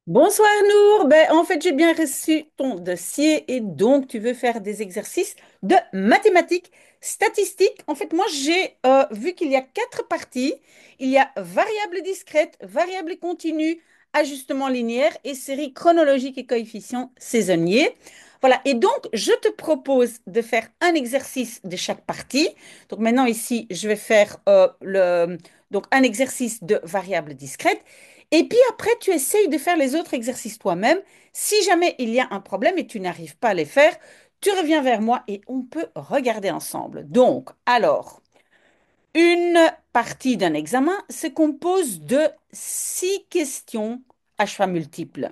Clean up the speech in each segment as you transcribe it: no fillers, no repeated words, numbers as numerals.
Bonsoir Nour. En fait, j'ai bien reçu ton dossier et donc tu veux faire des exercices de mathématiques statistiques. En fait, moi, j'ai vu qu'il y a quatre parties. Il y a variable discrète, variable continue, ajustement linéaire et série chronologique et coefficient saisonnier. Voilà. Et donc, je te propose de faire un exercice de chaque partie. Donc maintenant, ici, je vais faire donc un exercice de variable discrète. Et puis après, tu essayes de faire les autres exercices toi-même. Si jamais il y a un problème et tu n'arrives pas à les faire, tu reviens vers moi et on peut regarder ensemble. Donc, alors, une partie d'un examen se compose de six questions à choix multiples.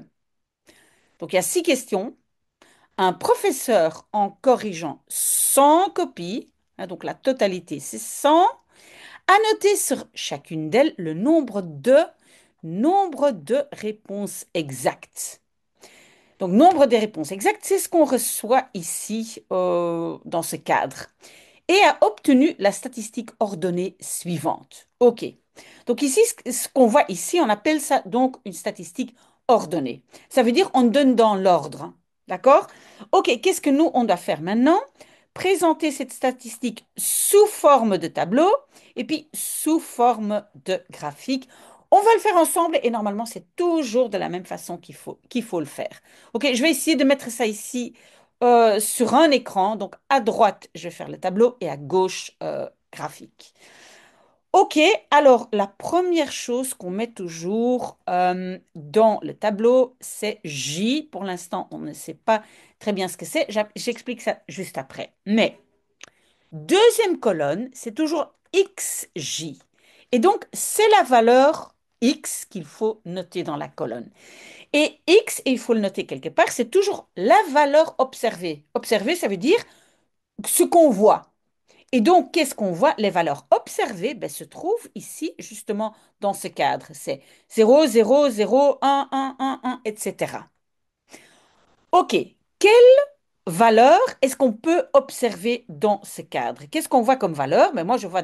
Donc, il y a six questions. Un professeur, en corrigeant 100 copies, hein, donc la totalité, c'est 100, a noté sur chacune d'elles le nombre de réponses exactes. Donc, nombre des réponses exactes, c'est ce qu'on reçoit ici dans ce cadre. Et a obtenu la statistique ordonnée suivante. OK. Donc ici, ce qu'on voit ici, on appelle ça donc une statistique ordonnée. Ça veut dire on donne dans l'ordre. D'accord? OK, qu'est-ce que nous, on doit faire maintenant? Présenter cette statistique sous forme de tableau et puis sous forme de graphique. On va le faire ensemble et normalement, c'est toujours de la même façon qu'il faut le faire. OK, je vais essayer de mettre ça ici sur un écran. Donc à droite, je vais faire le tableau et à gauche, graphique. Ok, alors la première chose qu'on met toujours dans le tableau, c'est J. Pour l'instant, on ne sait pas très bien ce que c'est. J'explique ça juste après. Mais deuxième colonne, c'est toujours XJ. Et donc, c'est la valeur X qu'il faut noter dans la colonne. Et X, et il faut le noter quelque part, c'est toujours la valeur observée. Observée, ça veut dire ce qu'on voit. Et donc, qu'est-ce qu'on voit? Les valeurs observées ben, se trouvent ici, justement, dans ce cadre. C'est 0, 0, 0, 1, 1, 1, 1, etc. OK. Quelle valeur est-ce qu'on peut observer dans ce cadre? Qu'est-ce qu'on voit comme valeur? Ben, moi, je vois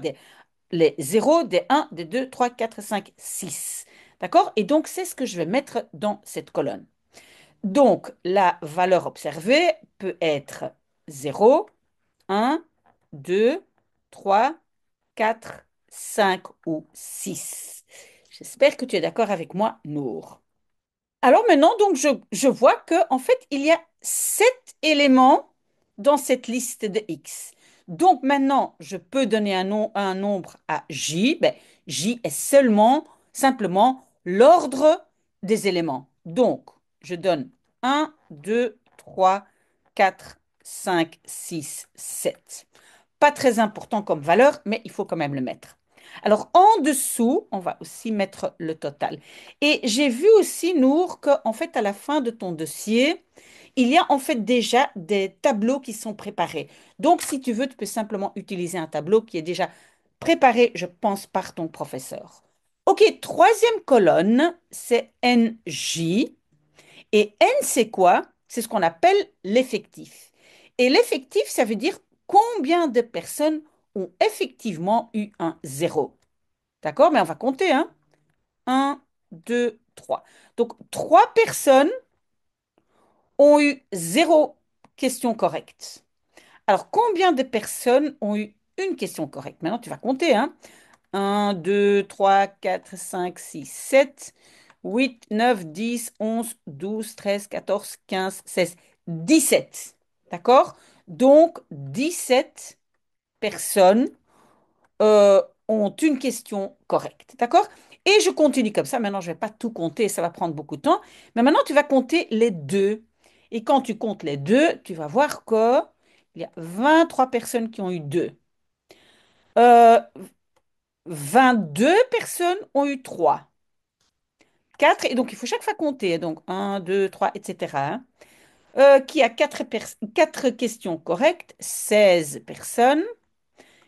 les 0, des 1, des 2, 3, 4, 5, 6. D'accord? Et donc, c'est ce que je vais mettre dans cette colonne. Donc, la valeur observée peut être 0, 1, 2, 3, 4, 5 ou 6. J'espère que tu es d'accord avec moi, Nour. Alors maintenant, donc, je vois que en fait, il y a 7 éléments dans cette liste de X. Donc maintenant, je peux donner un nombre à J. Ben, J est simplement l'ordre des éléments. Donc, je donne 1, 2, 3, 4, 5, 6, 7. Pas très important comme valeur, mais il faut quand même le mettre. Alors, en dessous, on va aussi mettre le total. Et j'ai vu aussi, Nour, qu'en fait, à la fin de ton dossier, il y a en fait déjà des tableaux qui sont préparés. Donc, si tu veux, tu peux simplement utiliser un tableau qui est déjà préparé, je pense, par ton professeur. OK, troisième colonne, c'est NJ. Et N, c'est quoi? C'est ce qu'on appelle l'effectif. Et l'effectif, ça veut dire combien de personnes ont effectivement eu un zéro. D'accord? Mais on va compter, hein? Un, 2, 3. Donc, 3 personnes ont eu zéro question correcte. Alors, combien de personnes ont eu une question correcte? Maintenant, tu vas compter, hein? 1, 2, 3, 4, 5, 6, 7, 8, 9, 10, 11, 12, 13, 14, 15, 16, 17. D'accord? Donc, personnes ont une question correcte. D'accord? Et je continue comme ça. Maintenant, je ne vais pas tout compter, ça va prendre beaucoup de temps. Mais maintenant, tu vas compter les deux. Et quand tu comptes les deux, tu vas voir qu'il y a 23 personnes qui ont eu deux. Euh, 22 personnes ont eu trois. 4, et donc il faut chaque fois compter. Donc un, 2, 3, etc. Hein. Qui a quatre questions correctes, 16 personnes.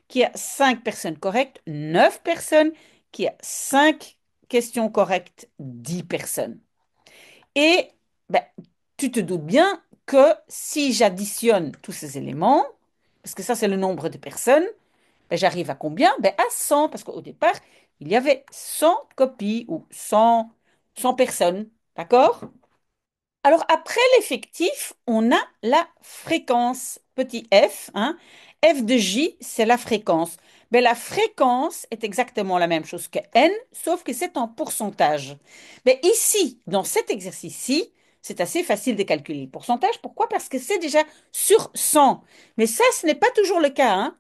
Qui a 5 personnes correctes, 9 personnes. Qui a 5 questions correctes, 10 personnes. Et ben, tu te doutes bien que si j'additionne tous ces éléments, parce que ça c'est le nombre de personnes, ben, j'arrive à combien? Ben, à 100, parce qu'au départ, il y avait 100 copies ou 100 personnes. D'accord? Alors après l'effectif, on a la fréquence, petit f, hein. F de J, c'est la fréquence. Mais la fréquence est exactement la même chose que n, sauf que c'est en pourcentage. Mais ici, dans cet exercice-ci, c'est assez facile de calculer le pourcentage. Pourquoi? Parce que c'est déjà sur 100. Mais ça, ce n'est pas toujours le cas, hein.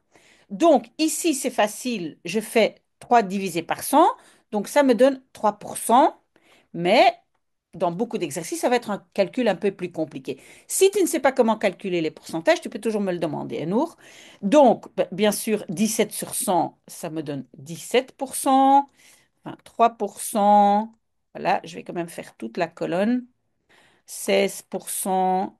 Donc ici, c'est facile. Je fais 3 divisé par 100. Donc ça me donne 3%. Mais dans beaucoup d'exercices, ça va être un calcul un peu plus compliqué. Si tu ne sais pas comment calculer les pourcentages, tu peux toujours me le demander, hein, Nour. Donc, bien sûr, 17 sur 100, ça me donne 17%, 3%. Voilà, je vais quand même faire toute la colonne. 16%,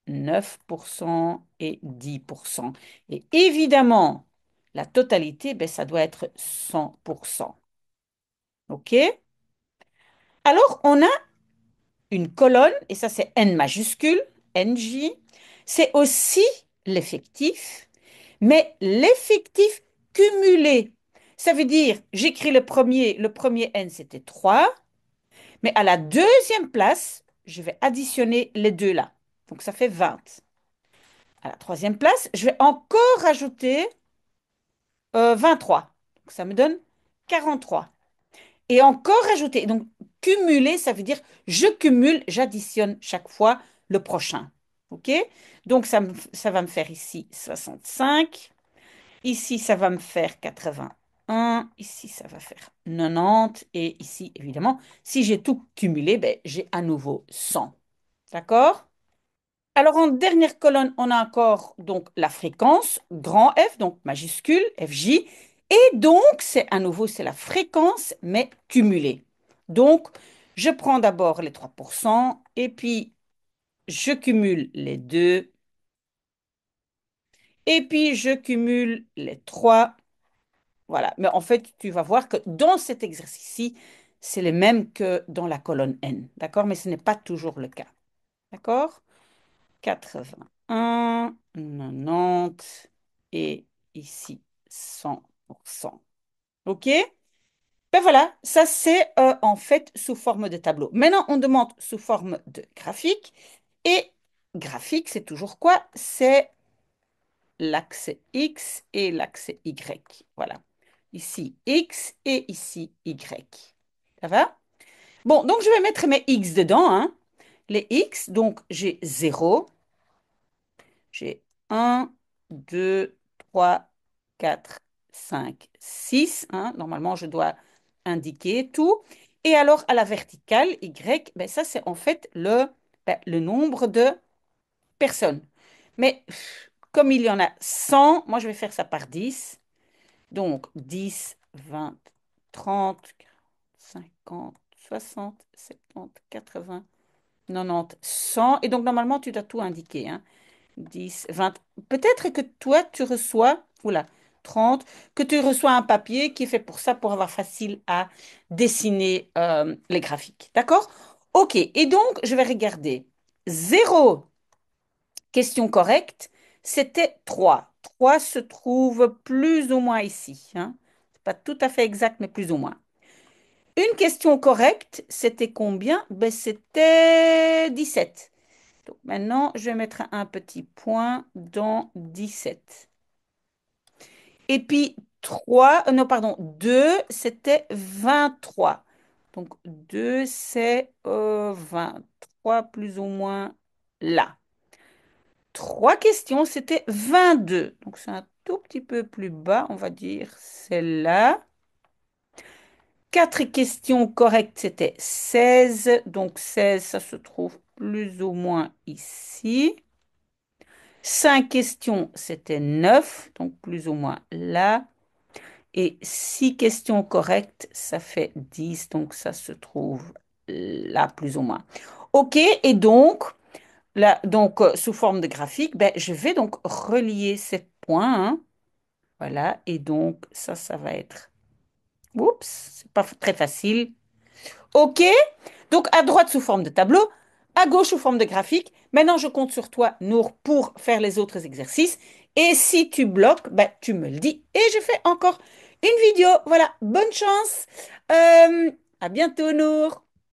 9% et 10%. Et évidemment, la totalité, ben, ça doit être 100%. OK? Alors, on a une colonne, et ça c'est N majuscule, NJ, c'est aussi l'effectif, mais l'effectif cumulé. Ça veut dire, j'écris le premier N c'était 3, mais à la deuxième place, je vais additionner les deux là. Donc ça fait 20. À la troisième place, je vais encore rajouter 23. Donc ça me donne 43. Et encore rajouter. Donc, cumuler, ça veut dire je cumule, j'additionne chaque fois le prochain. OK? Donc, ça va me faire ici 65. Ici, ça va me faire 81. Ici, ça va faire 90. Et ici, évidemment, si j'ai tout cumulé, ben, j'ai à nouveau 100. D'accord? Alors, en dernière colonne, on a encore donc la fréquence, grand F, donc majuscule, FJ. Et donc, c'est à nouveau, c'est la fréquence, mais cumulée. Donc, je prends d'abord les 3% et puis je cumule les 2 et puis je cumule les 3. Voilà. Mais en fait, tu vas voir que dans cet exercice-ci, c'est le même que dans la colonne N. D'accord? Mais ce n'est pas toujours le cas. D'accord? 81, 90 et ici 100%. OK? Ben voilà, ça c'est en fait sous forme de tableau. Maintenant, on demande sous forme de graphique. Et graphique, c'est toujours quoi? C'est l'axe X et l'axe Y. Voilà. Ici X et ici Y. Ça va? Bon, donc je vais mettre mes X dedans, hein. Les X, donc j'ai 0. J'ai un, 2, 3, 4, 5, 6. Hein. Normalement, je dois indiquer tout. Et alors, à la verticale, Y, ben ça, c'est en fait le nombre de personnes. Mais comme il y en a 100, moi, je vais faire ça par 10. Donc, 10, 20, 30, 50, 60, 70, 80, 90, 100. Et donc, normalement, tu dois tout indiquer, hein. 10, 20. Peut-être que toi, tu reçois, oula, 30, que tu reçois un papier qui est fait pour ça, pour avoir facile à dessiner les graphiques. D'accord? OK. Et donc, je vais regarder. Zéro question correcte, c'était 3. 3 se trouve plus ou moins ici, hein. C'est pas tout à fait exact, mais plus ou moins. Une question correcte, c'était combien? Ben, c'était 17. Donc maintenant, je vais mettre un petit point dans 17. Et puis 3, non, pardon, 2, c'était 23. Donc 2, c'est 23 plus ou moins là. Trois questions, c'était 22. Donc c'est un tout petit peu plus bas, on va dire celle-là. Quatre questions correctes, c'était 16. Donc 16, ça se trouve plus ou moins ici. Cinq questions, c'était 9, donc plus ou moins là. Et six questions correctes, ça fait 10, donc ça se trouve là, plus ou moins. OK, et donc, là, donc sous forme de graphique, ben, je vais donc relier ces points, hein. Voilà, et donc ça va être... Oups, c'est pas très facile. OK, donc à droite sous forme de tableau, à gauche sous forme de graphique. Maintenant, je compte sur toi, Nour, pour faire les autres exercices. Et si tu bloques, ben, tu me le dis et je fais encore une vidéo. Voilà, bonne chance. À bientôt, Nour.